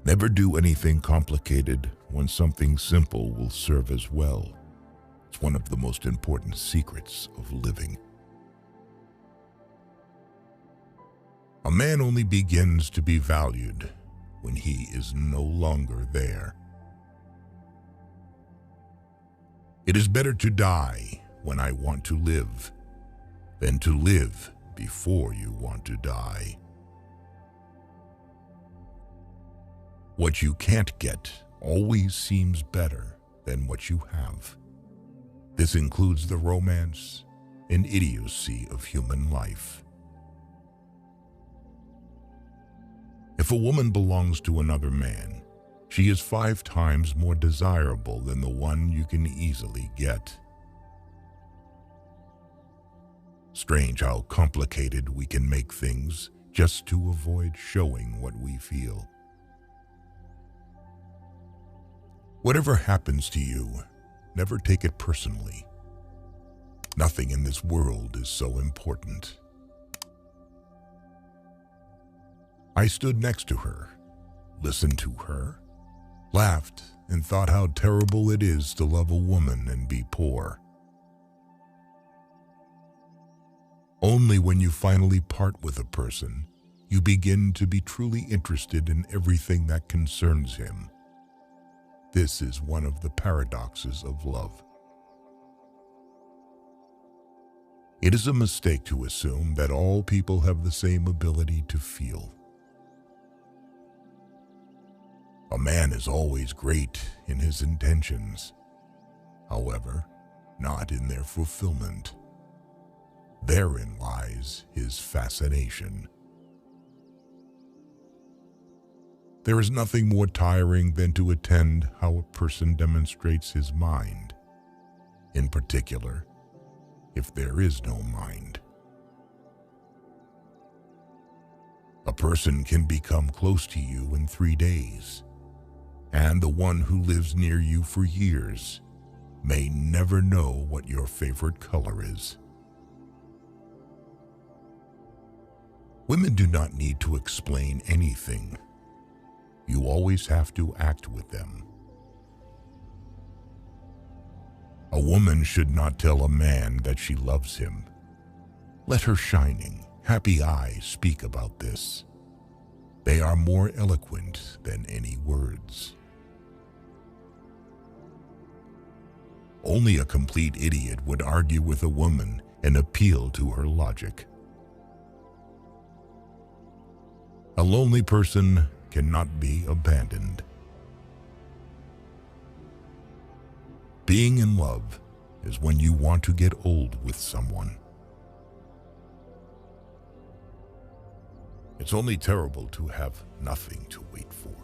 Never do anything complicated when something simple will serve as well. It's one of the most important secrets of living. A man only begins to be valued when he is no longer there. It is better to die when I want to live than to live before you want to die. What you can't get always seems better than what you have. This includes the romance and idiocy of human life. If a woman belongs to another man, she is 5 times more desirable than the one you can easily get. Strange how complicated we can make things just to avoid showing what we feel. Whatever happens to you, never take it personally. Nothing in this world is so important. I stood next to her, listened to her, laughed, and thought how terrible it is to love a woman and be poor. Only when you finally part with a person, you begin to be truly interested in everything that concerns him. This is one of the paradoxes of love. It is a mistake to assume that all people have the same ability to feel. A man is always great in his intentions, however, not in their fulfillment. Therein lies his fascination. There is nothing more tiring than to attend how a person demonstrates his mind, in particular, if there is no mind. A person can become close to you in 3 days, and the one who lives near you for years may never know what your favorite color is. Women do not need to explain anything. You always have to act with them. A woman should not tell a man that she loves him. Let her shining, happy eyes speak about this. They are more eloquent than any words. Only a complete idiot would argue with a woman and appeal to her logic. A lonely person cannot be abandoned. Being in love is when you want to get old with someone. It's only terrible to have nothing to wait for.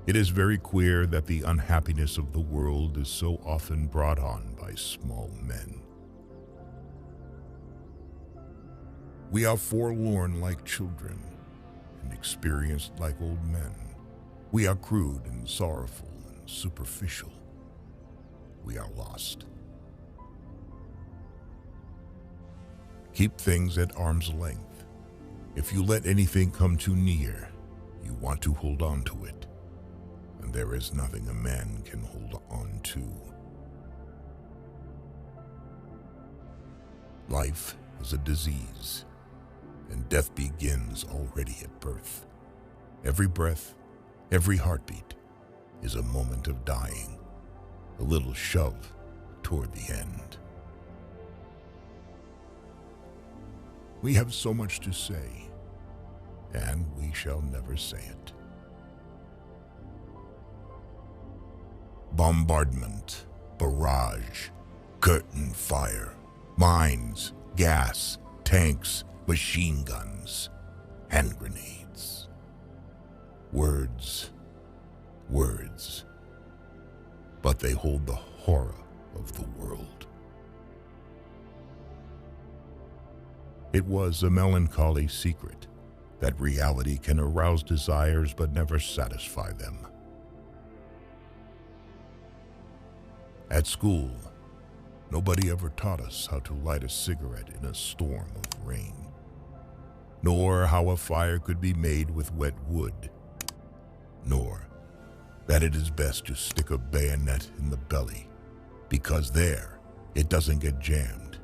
It is very queer that the unhappiness of the world is so often brought on by small men. We are forlorn like children and experienced like old men. We are crude and sorrowful and superficial. We are lost. Keep things at arm's length. If you let anything come too near, you want to hold on to it. And there is nothing a man can hold on to. Life is a disease, and death begins already at birth. Every breath, every heartbeat is a moment of dying, a little shove toward the end. We have so much to say, and we shall never say it. Bombardment, barrage, curtain fire, mines, gas, tanks, machine guns, hand grenades. Words, words, but they hold the horror of the world. It was a melancholy secret that reality can arouse desires but never satisfy them. At school, nobody ever taught us how to light a cigarette in a storm of rain. nor how a fire could be made with wet wood, nor that it is best to stick a bayonet in the belly, because there it doesn't get jammed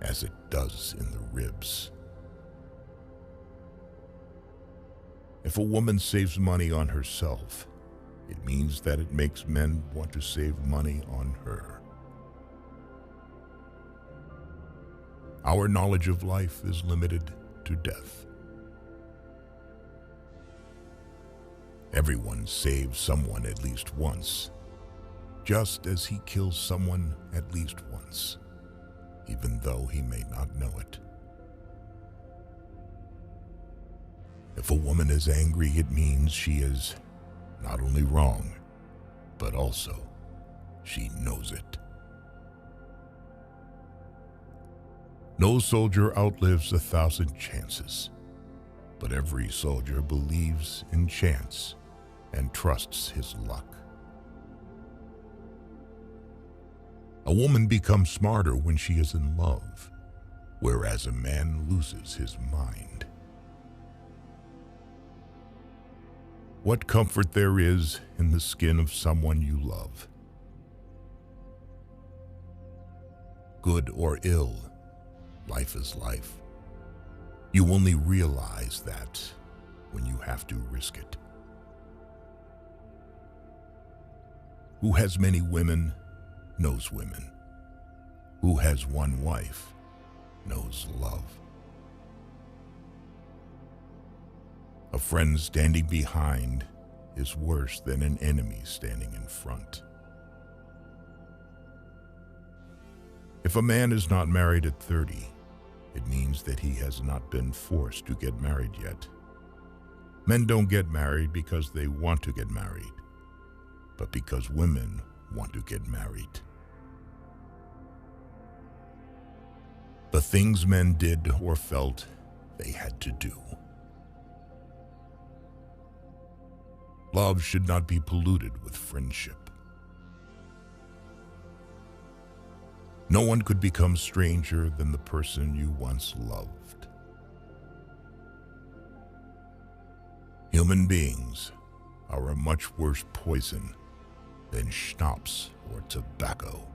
as it does in the ribs. If a woman saves money on herself, it means that it makes men want to save money on her. Our knowledge of life is limited to death. Everyone saves someone at least once, just as he kills someone at least once, even though he may not know it. If a woman is angry, it means she is not only wrong, but also she knows it. No soldier outlives 1,000 chances, but every soldier believes in chance and trusts his luck. A woman becomes smarter when she is in love, whereas a man loses his mind. What comfort there is in the skin of someone you love. Good or ill, life is life. You only realize that when you have to risk it. Who has many women knows women. Who has one wife knows love. A friend standing behind is worse than an enemy standing in front. If a man is not married at 30, it means that he has not been forced to get married yet. Men don't get married because they want to get married, but because women want to get married. The things men did or felt they had to do. Love should not be polluted with friendship. No one could become stranger than the person you once loved. Human beings are a much worse poison than schnapps or tobacco.